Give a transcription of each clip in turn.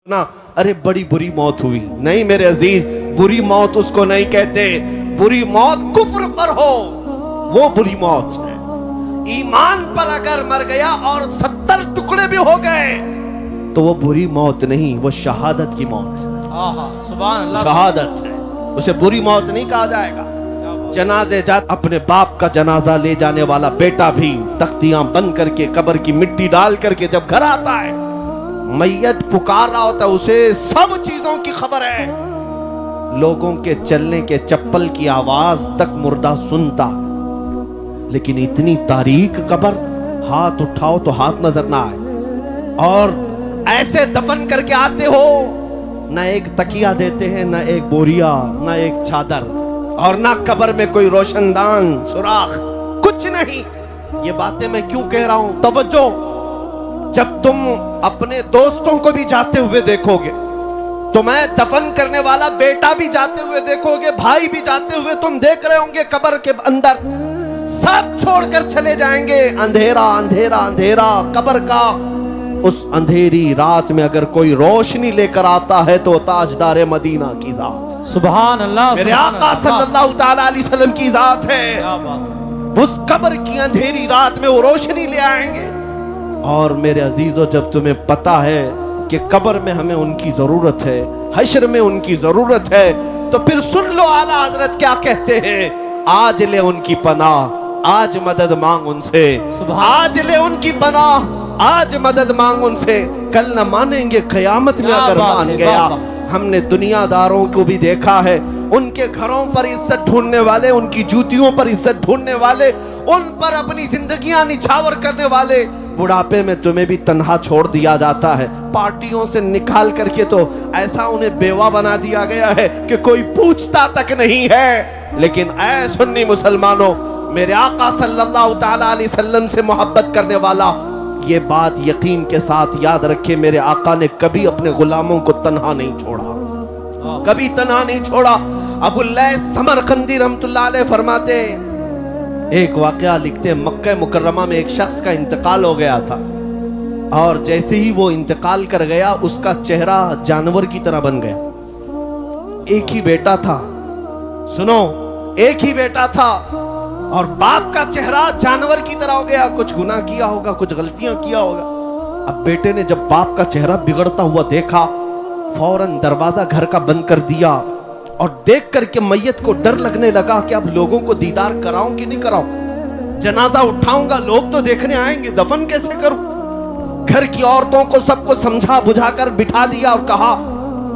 نا ارے بڑی بری موت ہوئی، نہیں میرے عزیز، بری موت اس کو نہیں کہتے، بری موت کفر پر ہو وہ بری موت ہے۔ ایمان پر اگر مر گیا اور 70 ٹکڑے بھی ہو گئے تو وہ بری موت نہیں، وہ شہادت کی موت ہے، سبحان اللہ، شہادت ہے، اسے بری موت نہیں کہا جائے گا۔ جنازے جات اپنے باپ کا جنازہ لے جانے والا بیٹا بھی تختیاں بند کر کے قبر کی مٹی ڈال کر کے جب گھر آتا ہے، میت پکار رہا ہوتا ہے، اسے سب چیزوں کی خبر ہے، لوگوں کے چلنے کے چپل کی آواز تک مردہ سنتا، لیکن اتنی تاریک قبر، ہاتھ اٹھاؤ تو ہاتھ نظر نہ آئے، اور ایسے دفن کر کے آتے ہو، نہ ایک تکیہ دیتے ہیں، نہ ایک بوریا، نہ ایک چادر، اور نہ قبر میں کوئی روشن دان سوراخ، کچھ نہیں۔ یہ باتیں میں کیوں کہہ رہا ہوں؟ توجہ، جب تم اپنے دوستوں کو بھی جاتے ہوئے دیکھو گے، تمہیں دفن کرنے والا بیٹا بھی جاتے ہوئے دیکھو گے، بھائی بھی جاتے ہوئے تم دیکھ رہے ہوں گے، قبر کے اندر سب چھوڑ کر چلے جائیں گے، اندھیرا اندھیرا اندھیرا قبر کا۔ اس اندھیری رات میں اگر کوئی روشنی لے کر آتا ہے تو تاجدار مدینہ کی ذات، سبحان اللہ، میرے آقا صلی اللہ تعالیٰ علیہ وسلم کی ذات ہے۔ اس قبر کی اندھیری رات میں وہ روشنی لے آئیں گے۔ اور میرے عزیزو، جب تمہیں پتا ہے کہ قبر میں ہمیں ان کی ضرورت ہے، حشر میں ان کی ضرورت ہے، تو پھر سن لو اعلیٰ حضرت کیا کہتے ہیں، آج لے ان کی پناہ، آج مدد مانگ ان سے، آج لے ان کی پناہ، آج مدد مانگ ان سے، کل نہ مانیں گے قیامت میں اگر مان گیا۔ ہم نے دنیا داروں کو بھی دیکھا ہے، ان کے گھروں پر عزت ڈھونڈنے والے، ان کی جوتیوں پر عزت ڈھونڈنے والے، ان پر اپنی زندگیاں نچھاور کرنے والے، بڑھاپے میں تمہیں بھی تنہا چھوڑ دیا جاتا ہے، پارٹیوں سے نکال کر کے تو ایسا انہیں بیوہ بنا دیا گیا ہے کہ کوئی پوچھتا تک نہیں ہے۔ لیکن اے سنی مسلمانوں، میرے آقا صلی اللہ تعالیٰ علیہ وسلم سے محبت کرنے والا یہ بات یقین کے ساتھ یاد رکھے، میرے آقا نے کبھی اپنے غلاموں کو تنہا نہیں چھوڑا، کبھی تنہا نہیں چھوڑا۔ ابو اللیث سمرقندی رحمت اللہ علیہ فرماتے، ایک واقعہ لکھتے، مکہ مکرمہ میں ایک شخص کا انتقال ہو گیا تھا، اور جیسے ہی وہ انتقال کر گیا اس کا چہرہ جانور کی طرح بن گیا۔ ایک ہی بیٹا تھا، سنو، ایک ہی بیٹا تھا، اور باپ کا چہرہ جانور کی طرح ہو گیا، کچھ گناہ کیا ہوگا، کچھ غلطیاں کیا ہوگا۔ اب بیٹے نے جب باپ کا چہرہ بگڑتا ہوا دیکھا، فوراً دروازہ گھر کا بند کر دیا، اور دیکھ کر کے میت کو ڈر لگنے لگا کہ اب لوگوں کو دیدار کراؤں کہ نہیں کراؤں، جنازہ اٹھاؤں گا، لوگ تو دیکھنے آئیں گے، دفن کیسے کروں؟ گھر کی عورتوں کو سب کو سمجھا بجھا کر بٹھا دیا اور کہا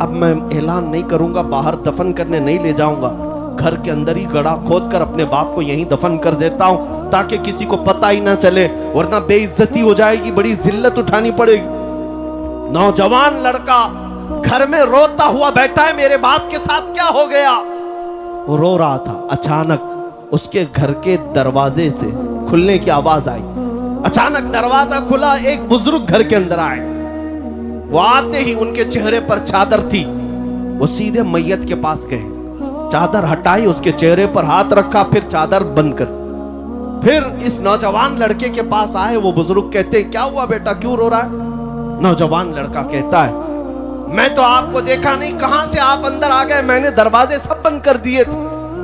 اب میں اعلان نہیں کروں گا، باہر دفن کرنے نہیں لے جاؤں گا، گھر کے اندر ہی گڑھا کھود کر اپنے باپ کو یہیں دفن کر دیتا ہوں تاکہ کسی کو پتہ ہی نہ چلے، ورنہ بے عزتی ہو جائے گی، بڑی ذلت اٹھانی پڑے گی۔ نوجوان لڑکا گھر میں روتا ہوا بیٹھا ہے، میرے باپ کے ساتھ کیا ہو گیا؟ وہ رو رہا تھا، اچانک اس کے گھر کے دروازے سے کھلنے کی آواز آئی، اچانک دروازہ کھلا، ایک بزرگ گھر کے اندر آئے، وہ آتے ہی ان کے چہرے پر چادر تھی، وہ سیدھے میت کے پاس گئے، چادر ہٹائی، اس کے چہرے پر ہاتھ رکھا، پھر چادر بند کر دی، پھر اس نوجوان لڑکے کے پاس آئے، وہ بزرگ کہتے کیا ہوا بیٹا، کیوں رو رہا ہے؟ نوجوان لڑکا کہتا ہے میں تو آپ کو دیکھا نہیں، کہاں سے آپ اندر آ گئے، میں نے دروازے سب بند کر دیے تھے،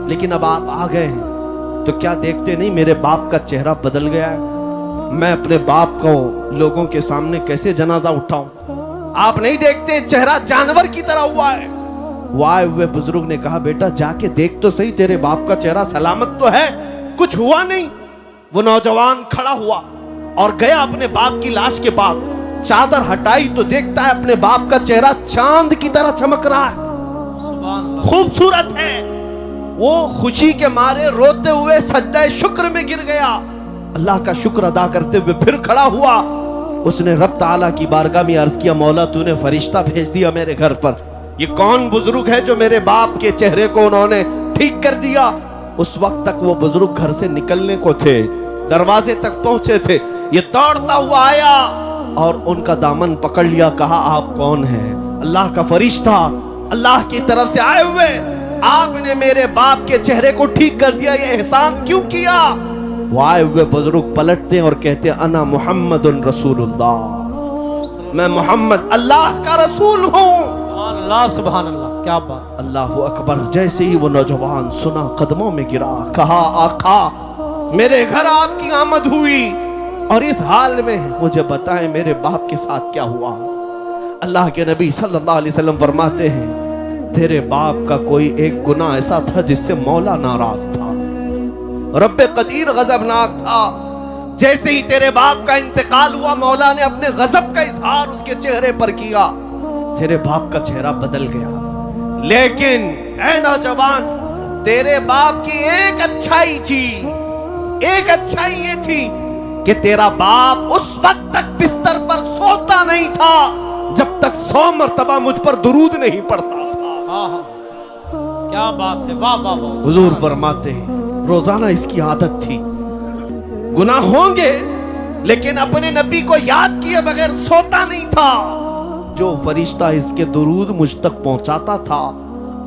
لیکن اب آپ آ گئے ہیں تو کیا دیکھتے نہیں میرے باپ کا چہرہ بدل گیا ہے، میں اپنے باپ کو لوگوں کے سامنے کیسے جنازہ اٹھاؤں؟ آپ نہیں دیکھتے چہرہ جانور کی طرح ہوا ہے۔ وہ آئے ہوئے بزرگ نے کہا بیٹا جا کے دیکھ تو صحیح، تیرے باپ کا چہرہ سلامت تو ہے، کچھ ہوا نہیں۔ وہ نوجوان کھڑا ہوا اور گیا اپنے باپ کی لاش کے پاس، چادر ہٹائی تو دیکھتا ہے اپنے باپ کا چہرہ چاند کی طرح چمک رہا ہے، خوبصورت ہے۔ وہ خوشی کے مارے روتے ہوئے سجدہ شکر میں گر گیا، اللہ کا شکر ادا کرتے ہوئے پھر کھڑا ہوا، اس نے رب تعالیٰ کی بارگاہ میں عرض کیا مولا تو نے فرشتہ بھیج دیا میرے گھر پر، یہ کون بزرگ ہے جو میرے باپ کے چہرے کو انہوں نے ٹھیک کر دیا؟ اس وقت تک وہ بزرگ گھر سے نکلنے کو تھے، دروازے تک پہنچے تھے، یہ دوڑتا ہوا آیا اور ان کا دامن پکڑ لیا، کہا آپ کون ہیں؟ اللہ کا فرشتہ، اللہ کی طرف سے آئے ہوئے، آپ نے میرے باپ کے چہرے کو ٹھیک کر دیا، یہ احسان کیوں کیا؟ وہ آئے ہوئے بزرگ پلٹتے اور کہتے انا محمد رسول اللہ، میں محمد اللہ کا رسول ہوں۔ اللہ سبحان اللہ، کیا بات۔ اللہ اکبر۔ جیسے ہی وہ نوجوان سنا قدموں میں گرا، کہا آقا میرے گھر آپ کی آمد ہوئی اور اس حال میں مجھے بتائیں میرے باپ کے ساتھ کیا ہوا۔ اللہ کے نبی صلی اللہ علیہ وسلم فرماتے ہیں تیرے باپ کا کوئی ایک گناہ ایسا تھا جس سے مولا ناراض تھا، رب قدیر غضبناک تھا۔ جیسے ہی تیرے باپ کا انتقال ہوا مولا نے اپنے غضب کا اظہار اس کے چہرے پر کیا، تیرے باپ کا چہرہ بدل گیا۔ لیکن اے نوجوان، تیرے باپ کی ایک اچھائی تھی، ایک اچھائی یہ تھی کہ تیرا باپ اس وقت تک بستر پر سوتا نہیں تھا جب تک 100 مرتبہ مجھ پر درود نہیں پڑتا تھا۔ کیا بات ہے، واہ واہ واہ۔ حضور فرماتے ہیں روزانہ اس کی عادت تھی، گناہ ہوں گے لیکن اپنے نبی کو یاد کیے بغیر سوتا نہیں تھا۔ جو فرشتہ اس کے درود مجھ تک پہنچاتا تھا،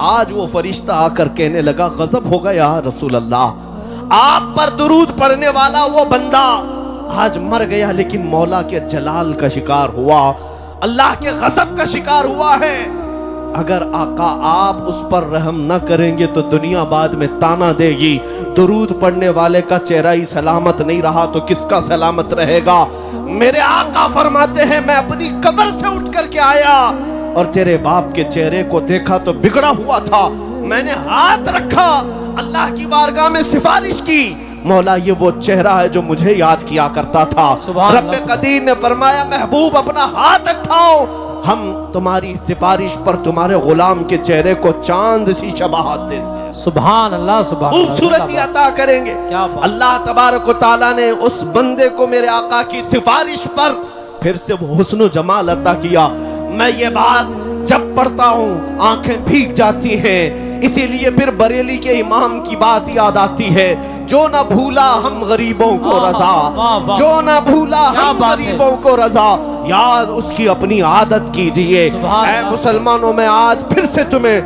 آج وہ فرشتہ آ کر کہنے لگا غضب ہو گیا رسول اللہ، آپ پر درود پڑھنے والا وہ بندہ آج مر گیا لیکن مولا کے جلال کا شکار ہوا، اللہ کے غضب کا شکار ہوا ہے۔ اگر آقا آپ اس پر رحم نہ کریں گے تو دنیا بعد میں تانا دے گی، درود پڑھنے والے کا چہرہ ہی سلامت نہیں رہا تو کس کا سلامت رہے گا۔ میرے آقا فرماتے ہیں میں اپنی قبر سے اٹھ کر کے آیا اور تیرے باپ کے چہرے کو دیکھا تو بگڑا ہوا تھا، میں نے ہاتھ رکھا، اللہ کی بارگاہ میں سفارش کی، مولا یہ وہ چہرہ ہے جو مجھے یاد کیا کرتا تھا۔ رب قدیر نے فرمایا محبوب اپنا ہاتھ اٹھاؤ، ہم تمہاری سفارش پر تمہارے غلام کے چہرے کو چاند سی شباہت دیں گے، سبحان اللہ، سبحان اللہ، خوبصورتی عطا کریں گے۔ اللہ تبارک و تعالیٰ نے اس بندے کو میرے آقا کی سفارش پر پھر سے وہ حسن و جمال عطا کیا۔ میں یہ بات جب پڑھتا ہوں آنکھیں بھیگ جاتی ہیں، اسی لیے پھر بریلی کے امام کی بات یاد آتی ہے، جو نہ بھولا ہم غریبوں کو رضا، جو نہ بھولا ہم غریبوں کو رضا، یاد اس کی اپنی عادت کیجئے۔ اے مسلمانوں میں آج پھر سے تمہیں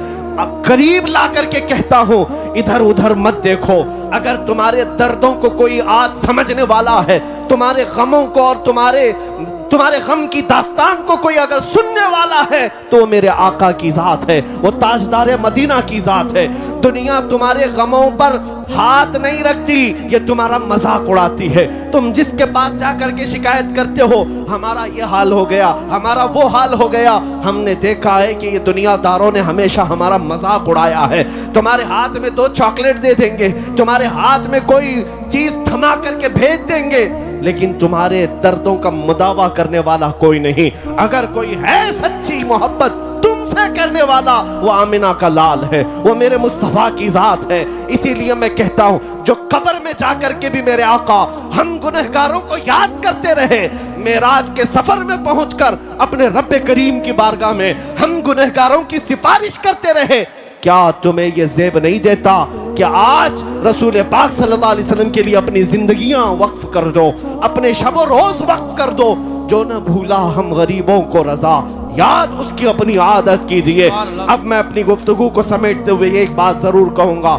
قریب لا کر کے کہتا ہوں ادھر ادھر مت دیکھو، اگر تمہارے دردوں کو کوئی آج سمجھنے والا ہے، تمہارے غموں کو اور تمہارے غم کی داستان کو کوئی اگر سننے والا ہے تو وہ میرے آقا کی ذات ہے، وہ تاجدار مدینہ کی ذات ہے۔ دنیا تمہارے غموں پر ہاتھ نہیں رکھتی، یہ تمہارا مذاق اڑاتی ہے۔ تم جس کے پاس جا کر کے شکایت کرتے ہو ہمارا یہ حال ہو گیا، ہمارا وہ حال ہو گیا، ہم نے دیکھا ہے کہ یہ دنیا داروں نے ہمیشہ ہمارا مذاق اڑایا ہے۔ تمہارے ہاتھ میں 2 چاکلیٹ دے دیں گے، تمہارے ہاتھ میں کوئی چیز تھما کر کے بھیج دیں گے، لیکن تمہارے دردوں کا مداوا کرنے والا کوئی نہیں۔ اگر کوئی ہے سچی محبت تم سے کرنے والا، وہ آمنہ کا لال ہے، وہ میرے مصطفیٰ کی ذات ہے۔ اسی لیے میں کہتا ہوں جو قبر میں جا کر کے بھی میرے آقا ہم گنہگاروں کو یاد کرتے رہے، معراج کے سفر میں پہنچ کر اپنے رب کریم کی بارگاہ میں ہم گنہگاروں کی سفارش کرتے رہے، کیا تمہیں یہ زیب نہیں دیتا کہ آج رسول پاک صلی اللہ علیہ وسلم کے لیے اپنی زندگیاں وقف کر دو، اپنے شب و روز وقف کر دو؟ جو نہ بھولا ہم غریبوں کو رضا، یاد اس کی اپنی عادت کیجئے۔ اب میں اپنی گفتگو کو سمیٹتے ہوئے ایک بات ضرور کہوں گا،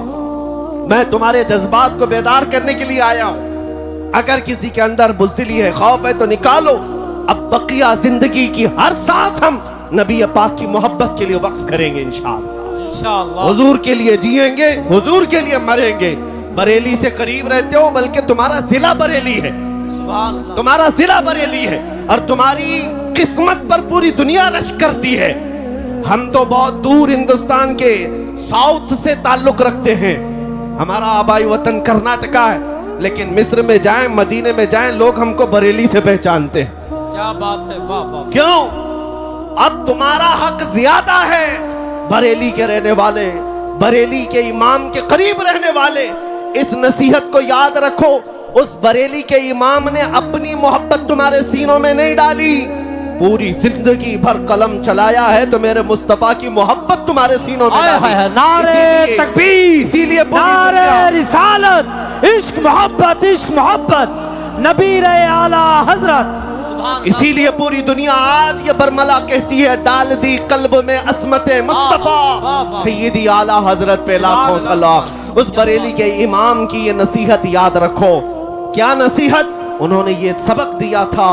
میں تمہارے جذبات کو بیدار کرنے کے لیے آیا ہوں۔ اگر کسی کے اندر بزدلی ہے، خوف ہے تو نکالو۔ اب بقیہ زندگی کی ہر سانس ہم نبی پاک کی محبت کے لیے وقف کریں گے انشاءاللہ۔ حضور کے لیے جیئیں گے، حضور کے لیے مریں گے۔ بریلی سے قریب رہتے ہو بلکہ تمہارا ضلع بریلی ہے، تمہارا ضلع بریلی ہے اور تمہاری قسمت پر پوری دنیا رشک کرتی ہے۔ ہم تو بہت دور ہندوستان کے ساؤتھ سے تعلق رکھتے ہیں، ہمارا آبائی وطن کرناٹکا ہے، لیکن مصر میں جائیں، مدینے میں جائیں، لوگ ہم کو بریلی سے پہچانتے ہیں۔ کیا بات ہے، واہ واہ۔ کیوں؟ اب تمہارا حق زیادہ ہے۔ بریلی کے رہنے والے، بریلی کے امام کے قریب رہنے والے، اس نصیحت کو یاد رکھو، اس بریلی کے امام نے اپنی محبت تمہارے سینوں میں نہیں ڈالی، پوری زندگی بھر قلم چلایا ہے تو میرے مصطفیٰ کی محبت تمہارے سینوں میں ڈالی۔ نعرہ تکبیر، اسی لیے نعرہ رسالت، عشق محبت، عشق محبت، نبی اعلیٰ حضرت۔ اسی لیے پوری دنیا آج یہ برملا کہتی ہے ڈال دی قلب میں عصمت مصطفیٰ، سیدی اعلیٰ حضرت پہ لاکھوں صلاح۔ اس بریلی کے امام کی یہ نصیحت یاد رکھو۔ کیا نصیحت؟ انہوں نے یہ سبق دیا تھا،